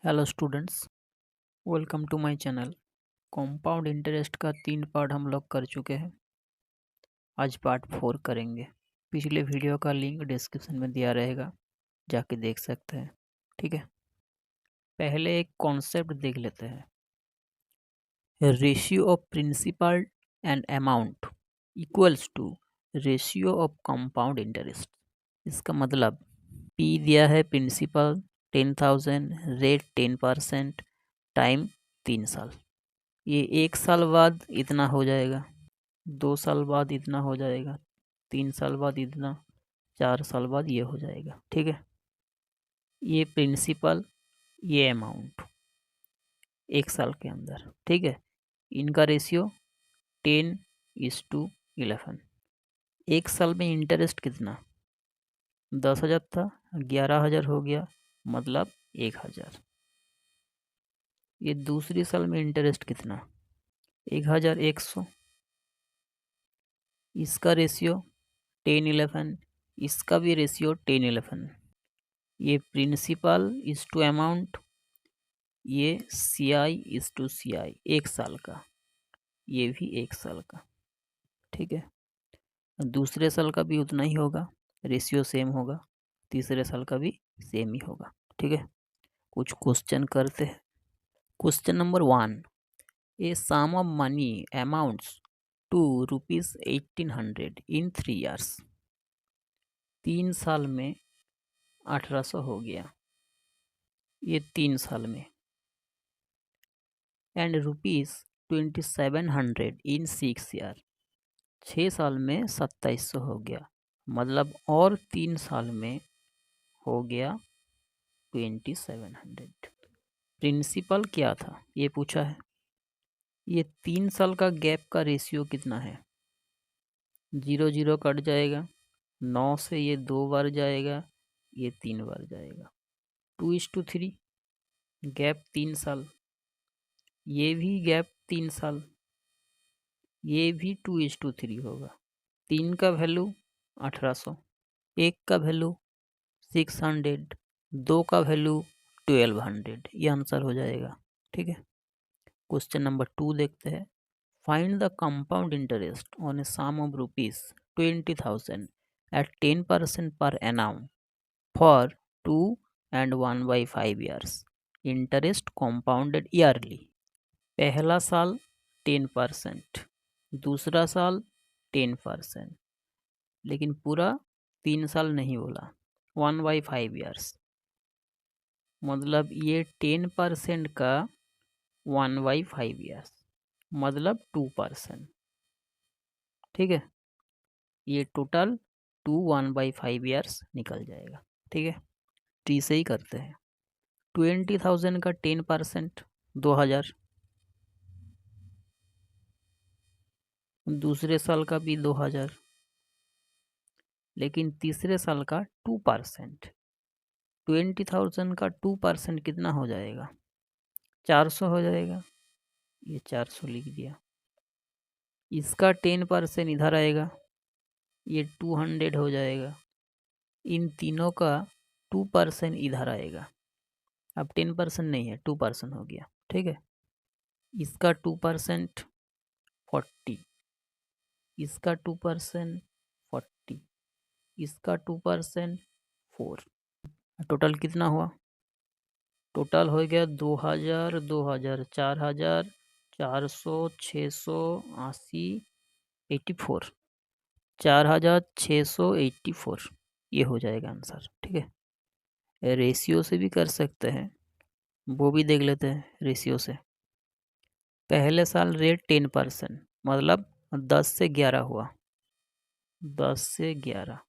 Hello students, welcome to my channel. Compound interest का 3 part हम लोग कर चुके हैं। आज पार्ट 4 करेंगे। पिछले वीडियो का लिंक डिस्क्रिप्शन में दिया रहेगा, जाके देख सकते हैं। ठीक है, पहले एक कॉन्सेप्ट देख लेते हैं। Ratio of principal and amount equals to ratio of compound interest. इसका मतलब P दिया है प्रिंसिपल 10,000, रेट 10%, टाइम 3 साल। ये 1 साल बाद इतना हो जाएगा, 2 साल बाद इतना हो जाएगा, 3 साल बाद इतना, 4 साल बाद ये हो जाएगा। ठीक है, ये प्रिंसिपल, ये अमाउंट 1 साल के अंदर। ठीक है, इनका रेशियो 10:11। 1 साल में इंटरेस्ट कितना? 10,000 था, 11,000 हो गया, मतलब 1,000। ये दूसरी साल में इंटरेस्ट कितना? 1,100। इसका रेशियो 10:11, इसका भी रेशियो 10:11। ये प्रिंसिपल इज टू अमाउंट, ये CI:CI 1 साल का, ये भी 1 साल का। ठीक है, दूसरे साल का भी उतना ही होगा, रेशियो सेम होगा, तीसरे साल का भी सेम ही होगा। ठीक है, कुछ क्वेश्चन करते हैं। Question number 1, a sum of money amounts to ₹1,800 in 3 years। 3 साल में 1800 हो गया, ये 3 साल में। And ₹2,700 in 6 year। 6 साल में 2700 हो गया, मतलब और 3 साल में हो गया 2,700। प्रिंसिपल क्या था ये पूछा है। ये 3 साल का गैप का रेशियो कितना है? 0 0 कट जाएगा, 9 से ये 2 बार जाएगा, ये 3 बार जाएगा, 2:3। गैप 3 साल, ये भी गैप 3 साल, ये भी 2:3 होगा। 3 का वैल्यू 1800, 1 का वैल्यू 600, 2 का वैल्यू 1200। ये आंसर हो जाएगा। ठीक है, क्वेश्चन नंबर 2 देखते हैं। Find the compound interest on a sum of ₹20,000 at 10% per annum for 2 and 1/5 years। Interest compounded yearly. पहला साल 10%, दूसरा साल 10%, लेकिन पूरा 3 साल नहीं बोला, 1/5 years। मतलब ये 10% का 1/5 years, मतलब 2%। ठीक है, ये टोटल 1/5 years निकल जाएगा। ठीक है, टी से ही करते हैं। 20,000 का 10% 2,000, दूसरे साल का भी 2,000, लेकिन तीसरे साल का 2%। 20,000 का 2% कितना हो जाएगा? 400 हो जाएगा, ये 400 लिख दिया। इसका 10% इधर आएगा, ये 200 हो जाएगा। इन तीनों का 2% इधर आएगा। अब 10% नहीं है, 2% हो गया। ठीक है, इसका 2% 40, इसका 2% 40, इसका 2% 4। टोटल कितना हुआ? टोटल हो गया 2,000, 2,000, 4,000, 400, 600, 80, 84, 4,684। ये हो जाएगा आंसर। ठीक है, रेशियो से भी कर सकते हैं, वो भी देख लेते हैं रेशियो से। पहले साल रेट 10%, मतलब 10 से 11 हुआ, 10 से 11।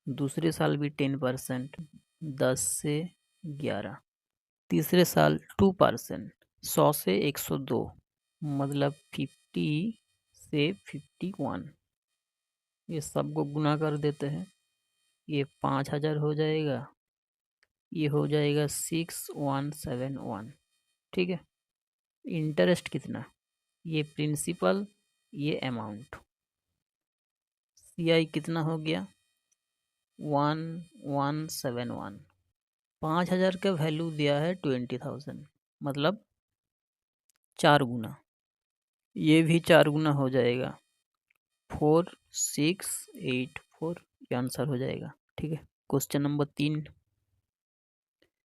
दूसरे साल भी 10%, 10 से 11। तीसरे साल 2%, 100 से 102, मतलब 50 से 51। ये सबको गुना कर देते हैं, ये 5,000 हो जाएगा, ये हो जाएगा 6,171। ठीक है, इंटरेस्ट कितना? ये प्रिंसिपल, ये अमाउंट। CI कितना हो गया? 1,171। 5,000 का वैल्यू दिया है 20,000, मतलब 4 गुना। ये भी 4 गुना हो जाएगा, 4684, ये आंसर हो जाएगा। ठीक है। Question number 3,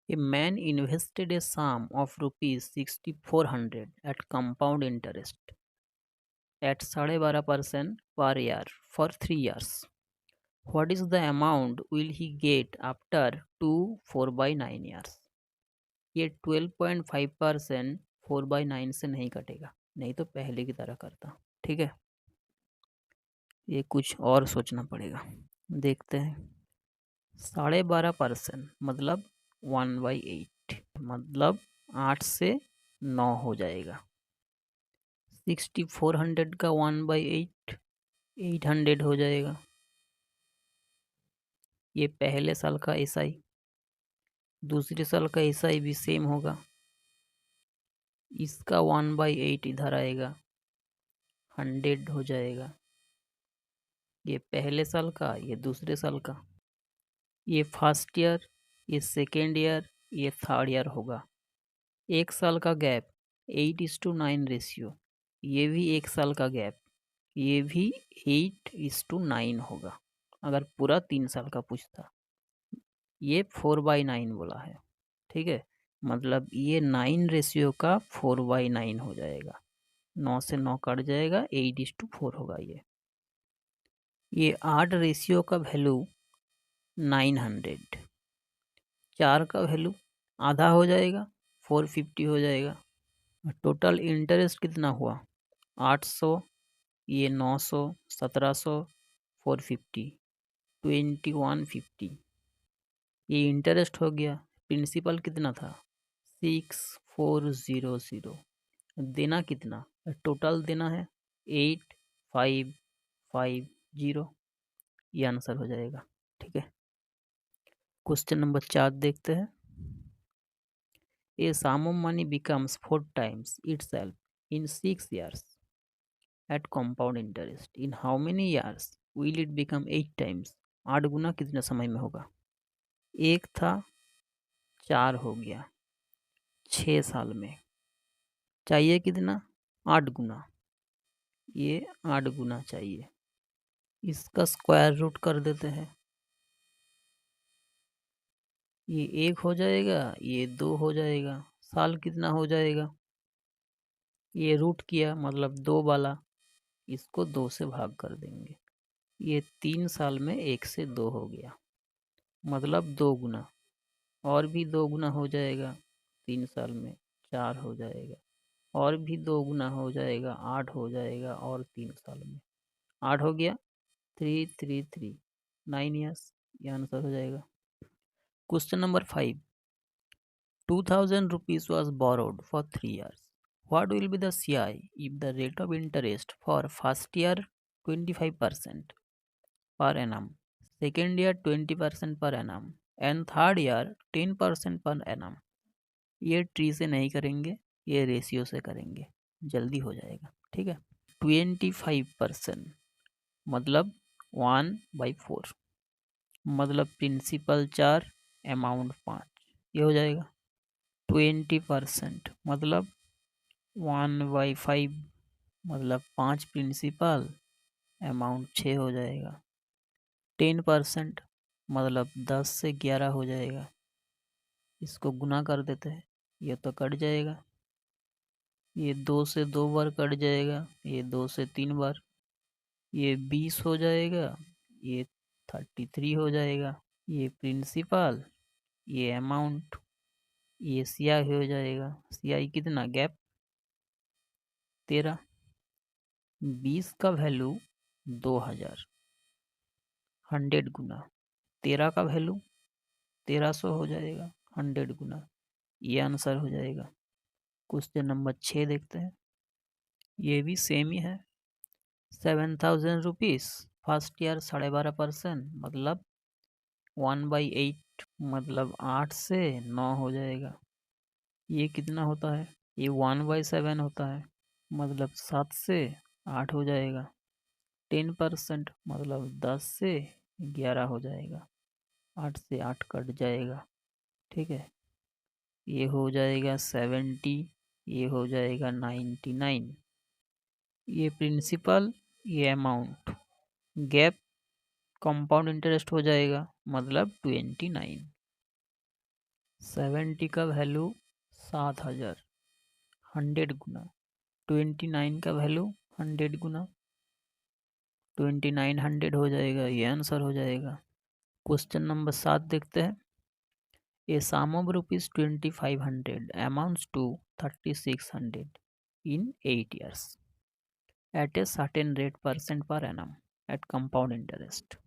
a man invested a sum of ₹6400 at compound interest at 12.5% per year for 3 years. What is the amount will he get after 2 4/9 years? ये 12.5% 4/9 से नहीं कटेगा, नहीं तो पहले की तरह करता। ठीक है, ये कुछ और सोचना पड़ेगा। देखते हैं। 12.5% मतलब 1/8, मतलब 8 से 9 हो जाएगा। 6400 का 1/8 800 हो जाएगा। ये पहले साल का SI, दूसरे साल का SI भी सेम होगा। इसका 1/8 इधर आएगा, 100 हो जाएगा। ये पहले साल का, ये दूसरे साल का। ये फर्स्ट ईयर, ये सेकेंड ईयर, ये थर्ड ईयर होगा। एक साल का गैप, 8:9 रेशियो। ये भी एक साल का गैप, ये भी 8:9 होगा अगर पूरा 3 साल का पूछता। ये 4/9 बोला है। ठीक है, मतलब ये 9 रेशियो का 4/9 हो जाएगा। 9 से 9 कट जाएगा, 8:4 होगा। ये 8 रेशियो का वैल्यू 900, 4 का वैल्यू आधा हो जाएगा, 450 हो जाएगा। टोटल इंटरेस्ट कितना हुआ? 800, ये 900, 1700, 450, 2150। ये इंटरेस्ट हो गया। प्रिंसिपल कितना था? 6400। देना कितना? टोटल देना है 8550। ये आंसर हो जाएगा। ठीक है। क्वेश्चन नंबर 4 देखते हैं। A sum of money becomes 4 times itself in 6 years at compound interest. In how many years will it become 8 times? 8 गुना कितने समय में होगा? एक था, 4 हो गया, 6 साल में। चाहिए कितना? 8 गुना। ये 8 गुना चाहिए। इसका स्क्वायर रूट कर देते हैं। ये 1 हो जाएगा, ये 2 हो जाएगा। साल कितना हो जाएगा? ये रूट किया मतलब 2 वाला, इसको 2 से भाग कर देंगे। ये 3 साल में 1 से 2 हो गया, मतलब 2 गुना। और भी 2 गुना हो जाएगा 3 साल में, 4 हो जाएगा। और भी 2 गुना हो जाएगा, 8 हो जाएगा। और 3 साल में 8 हो गया, 333, 9 ईयर्स। ये आंसर हो जाएगा। Question number 5, 2000 rupees was borrowed for 3 years. What will be the CI if the rate of interest for first year 25% per annum, second year 20% per annum and third year 10% per annum? ये tree से नहीं करेंगे, ये ratio से करेंगे, जल्दी हो जाएगा। ठीक है। 25% मतलब 1/4, मतलब प्रिंसिपल 4, अमाउंट 5, ये हो जाएगा। 20% मतलब 1/5, मतलब 5 प्रिंसिपल, अमाउंट 6 हो जाएगा। 10% मतलब 10 से 11 हो जाएगा। इसको गुना कर देते हैं, ये तो कट जाएगा। ये 2 से 2 बार कट जाएगा, ये 2 से 3 बार। ये 20 हो जाएगा, ये 33 हो जाएगा। ये प्रिंसिपल, ये अमाउंट, ये CI हो जाएगा। CI कितना? गैप 13। 20 का वैल्यू 2000, 100 गुना। 13 का वैल्यू 1300 हो जाएगा, 100 गुना। ये आंसर हो जाएगा। क्वेश्चन नंबर 6 देखते हैं। ये भी सेम ही है। 7000 रुपीज़ फर्स्ट ईयर 12.5%, मतलब 1/8, मतलब 8 से 9 हो जाएगा। ये कितना होता है? ये 1/7 होता है, मतलब 7 से 8 हो जाएगा। 10% मतलब 10 से 11 हो जाएगा, 8 से 8 कट जाएगा। ठीक है, ये हो जाएगा 70, ये हो जाएगा 99। ये प्रिंसिपल, ये अमाउंट, गैप कंपाउंड इंटरेस्ट हो जाएगा, मतलब 29। 70 का वैल्यू 7000, 100 गुना। 29 का वैल्यू 100 गुना 2900 हो जाएगा, ये आंसर हो जाएगा। क्वेश्चन नंबर 7 देखते हैं। A sum of rupees 2500 amounts to 3600 in 8 years at a certain rate % per annum at compound interest.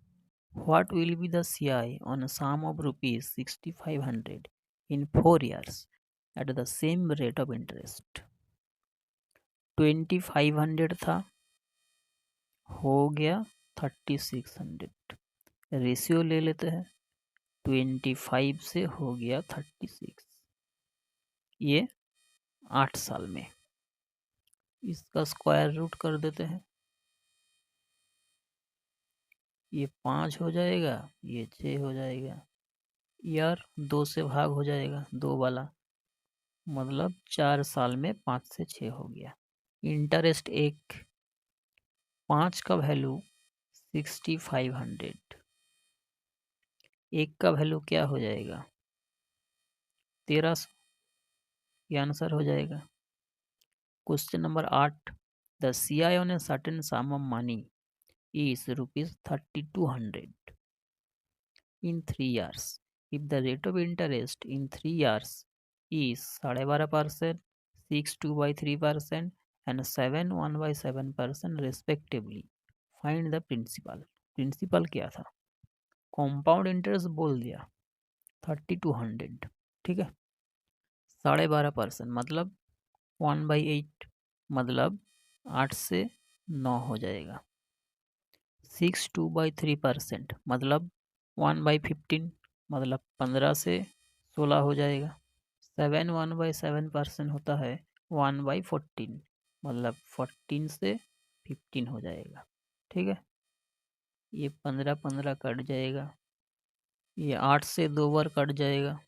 What will be the CI on a sum of rupees 6500 in 4 years at the same rate of interest? 2500 था, हो गया 3600। Ratio ले लेते हैं, 25 से हो गया 36, ये 8 साल में। इसका स्क्वायर रूट कर देते हैं, ये 5 हो जाएगा, ये 6 हो जाएगा। यार 2 से भाग हो जाएगा, 2 वाला, मतलब 4 साल में 5 से 6 हो गया। इंटरेस्ट 5 का वैल्यू 6500, 1 का वैल्यू क्या हो जाएगा 1300, ये आंसर हो जाएगा। Question number 8, the CI on a certain some of money is rupees 3200 in 3 years. If the rate of interest in 3 years is 12.5%, 6.2/3% and 7.1/7% respectively, find the principal. Principal क्या था? Compound interest बोल दिया 3200, ठीक है। 12.5% मतलब 1/8, मतलब 8 से 9 हो जाएगा। 6.2/3% मतलब 1/15, मतलब 15 से 16 हो जाएगा। 7.1/7% होता है 1/14, मतलब 14 से 15 हो जाएगा, ठीक है। ये 15 कट जाएगा, ये 8 से 2 बार कट जाएगा,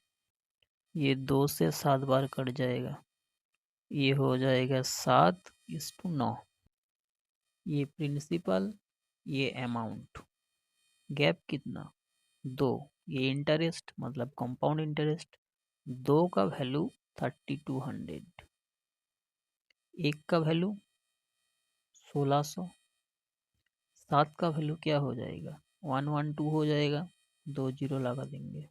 ये 2 से 7 बार कट जाएगा, ये हो जाएगा 7:9। ये प्रिंसिपल, ये अमाउंट, गैप कितना 2, ये इंटरेस्ट मतलब कंपाउंड इंटरेस्ट, 2 का वैल्यू 3200, 1 का वैल्यू 1600, 7 का वैल्यू क्या हो जाएगा 112 हो जाएगा, 2 जीरो लगा देंगे,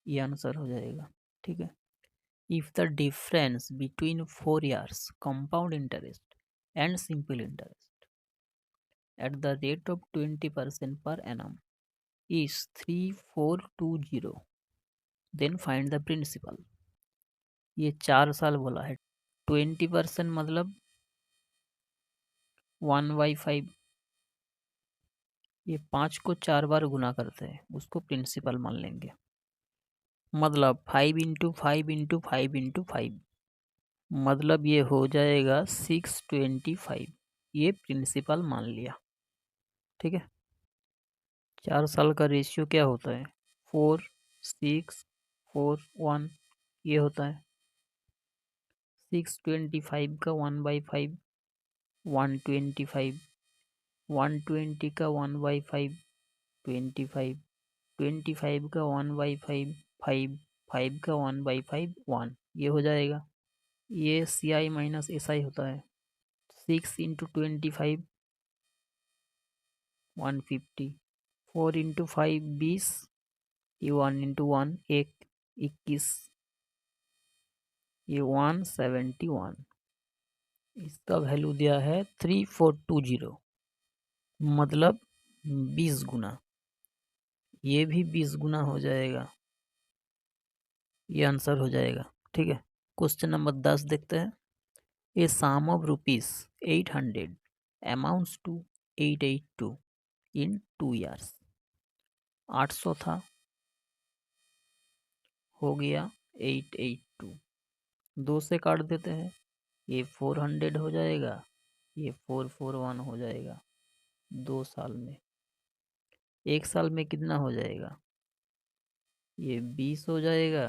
ये आंसर हो जाएगा, ठीक है। If the difference between 4 years compound interest and simple interest at the rate of 20% per annum is 3420, then find the principal. ये 4 साल बोला है, 20% मतलब 1/5, ये 5 को 4 बार गुना करते हैं, उसको प्रिंसिपल मान लेंगे, मतलब 5 इंटू 5 इंटू 5 इंटू 5, मतलब ये हो जाएगा 625, ये प्रिंसिपल मान लिया, ठीक है। 4 साल का रेशियो क्या होता है 4:6:4:1, ये होता है। 625 का 1/5 125, 120 का 1/5 25, 25 का 1/5 5, 5 का 1/5 1, ये हो जाएगा। ये CI माइनस SI होता है। 6 इंटू 25 150, 4 इंटू 5 20, ये 1 इंटू 1 1 21, ये 171, इसका वैल्यू दिया है 3420, मतलब 20 गुना, ये भी 20 गुना हो जाएगा, ये आंसर हो जाएगा, ठीक है। क्वेश्चन नंबर 10 देखते हैं। A sum of rupees 800 amounts to 882 in 2 years। 800 था, हो गया 882, 2 से काट देते हैं, ये 400 हो जाएगा, ये 441 हो जाएगा। 2 साल में, 1 साल में कितना हो जाएगा ये 20 हो जाएगा,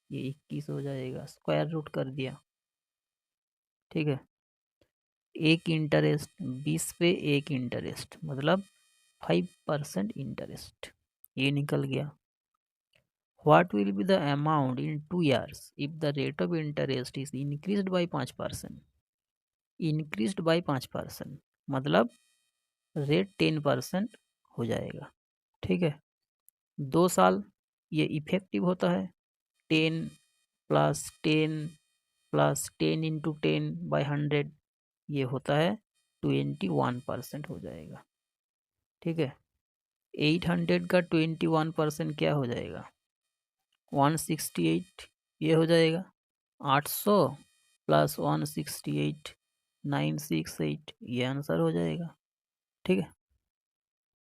ये 21 हो जाएगा, स्क्वायर रूट कर दिया। ठीक है, एक इंटरेस्ट 20 पे एक इंटरेस्ट मतलब 5% इंटरेस्ट, ये निकल गया। What will be the amount in 2 years if the rate of interest is increased by 5%? increased by 5% मतलब रेट 10% हो जाएगा। ठीक है, 2 साल ये इफेक्टिव होता है, 10 + 10 + 10 इंटू 10/100 ये होता है 21% हो जाएगा। ठीक है, 800 का 21% क्या हो जाएगा, 168 ये हो जाएगा। 800 + 168 968 ये आंसर हो जाएगा। ठीक है।